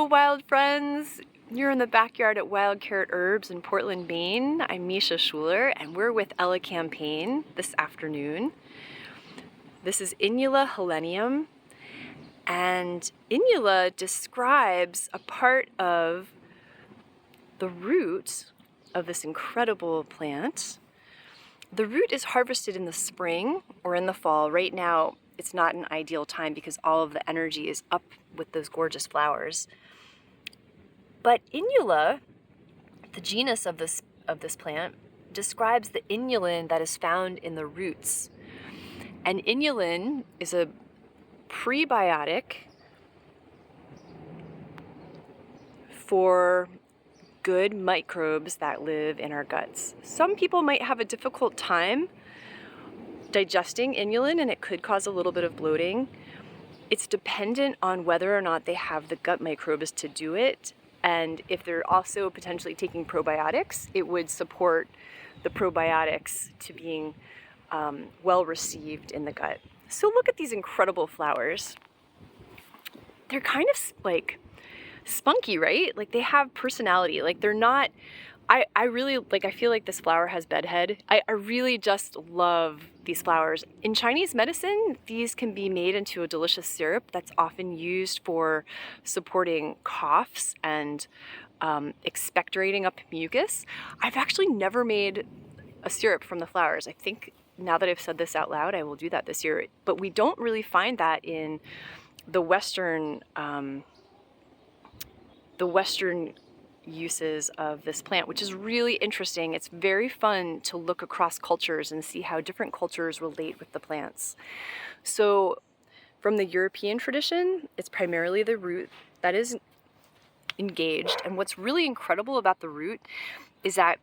wild friends. You're in the backyard at Wild Carrot Herbs in Portland, Maine. I'm Misha Schuler, and we're with Elecampane this afternoon. This is Inula helenium, and Inula describes a part of the root of this incredible plant. The root is harvested in the spring or in the fall. Right now, it's not an ideal time because all of the energy is up with those gorgeous flowers. But Inula, the genus of this plant, describes the inulin that is found in the roots. And inulin is a prebiotic for good microbes that live in our guts. Some people might have a difficult time digesting inulin, and it could cause a little bit of bloating. It's dependent on whether or not they have the gut microbes to do it. And if they're also potentially taking probiotics, it would support the probiotics to being well received in the gut. So look at these incredible flowers. They're kind of like spunky, right? Like they have personality. Like they're not, I really, like I feel like this flower has bedhead. I really just love these flowers. In Chinese medicine, these can be made into a delicious syrup that's often used for supporting coughs and expectorating up mucus. I've actually never made a syrup from the flowers. I think now that I've said this out loud, I will do that this year. But we don't really find that in the Western uses of this plant, which is really interesting. It's very fun to look across cultures and see how different cultures relate with the plants. So from the European tradition, it's primarily the root that is engaged. And what's really incredible about the root is that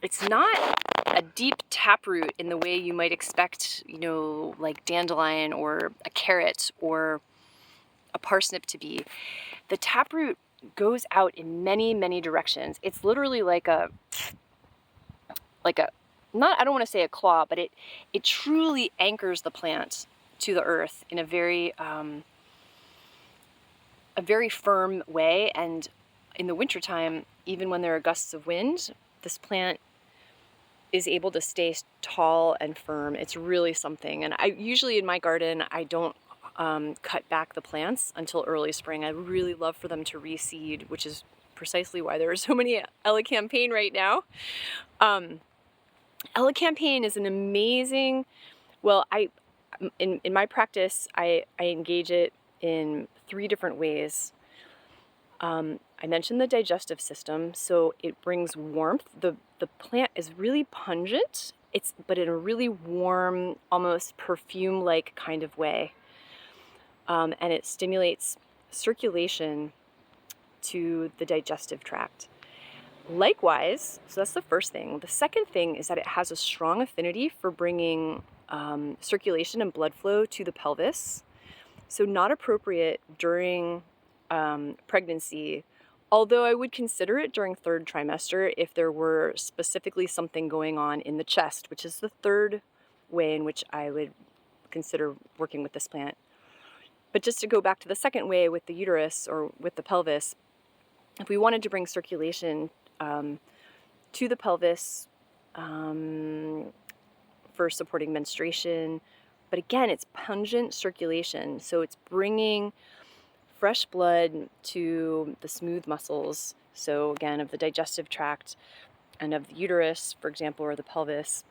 it's not a deep taproot in the way you might expect, you know, like dandelion or a carrot or a parsnip to be. The taproot goes out in many, many directions. It's literally like a, not, I don't want to say a claw, but it truly anchors the plant to the earth in a very firm way. And in the wintertime, even when there are gusts of wind, this plant is able to stay tall and firm. It's really something. And I usually in my garden, I don't cut back the plants until early spring. I really love for them to reseed, which is precisely why there are so many Elecampane right now. Elecampane is an amazing, well, in my practice, I engage it in 3 different ways. I mentioned the digestive system, so it brings warmth. The plant is really pungent, but in a really warm, almost perfume-like kind of way. And it stimulates circulation to the digestive tract. Likewise, so that's the first thing. The second thing is that it has a strong affinity for bringing circulation and blood flow to the pelvis. So not appropriate during pregnancy, although I would consider it during 3rd trimester if there were specifically something going on in the chest, which is the 3rd way in which I would consider working with this plant. But just to go back to the second way with the uterus or with the pelvis, if we wanted to bring circulation to the pelvis for supporting menstruation, but again, it's pungent circulation, so it's bringing fresh blood to the smooth muscles, so again, of the digestive tract and of the uterus, for example, or the pelvis.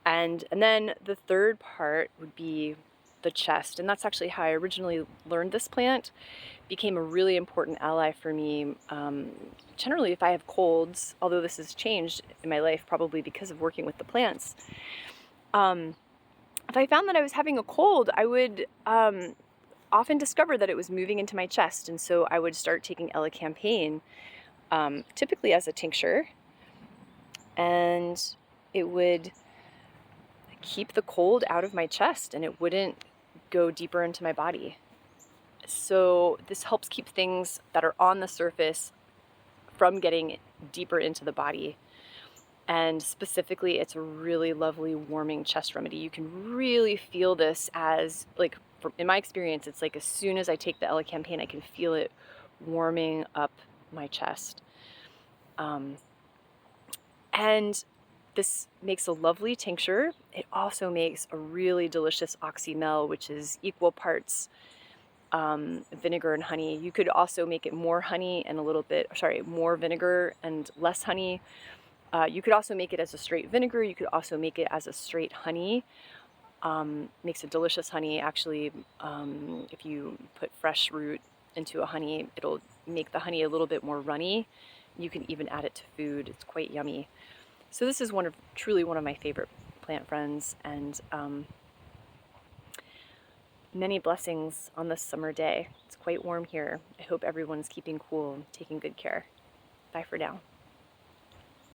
And then the 3rd part would be the chest, and that's actually how I originally learned this plant. It became a really important ally for me. Generally, if I have colds, although this has changed in my life probably because of working with the plants, if I found that I was having a cold, I would often discover that it was moving into my chest, and so I would start taking Elecampane, typically as a tincture, and it would keep the cold out of my chest and it wouldn't go deeper into my body. So this helps keep things that are on the surface from getting deeper into the body. And specifically, it's a really lovely warming chest remedy. You can really feel this as, like, in my experience, it's like as soon as I take the Elecampane, I can feel it warming up my chest. And this makes a lovely tincture. It also makes a really delicious oxymel, which is equal parts vinegar and honey. You could also make it more honey and more vinegar and less honey. You could also make it as a straight vinegar. You could also make it as a straight honey. Makes a delicious honey. Actually, if you put fresh root into a honey, it'll make the honey a little bit more runny. You can even add it to food. It's quite yummy. So this is truly one of my favorite plant friends, and many blessings on this summer day. It's quite warm here. I hope everyone's keeping cool and taking good care. Bye for now.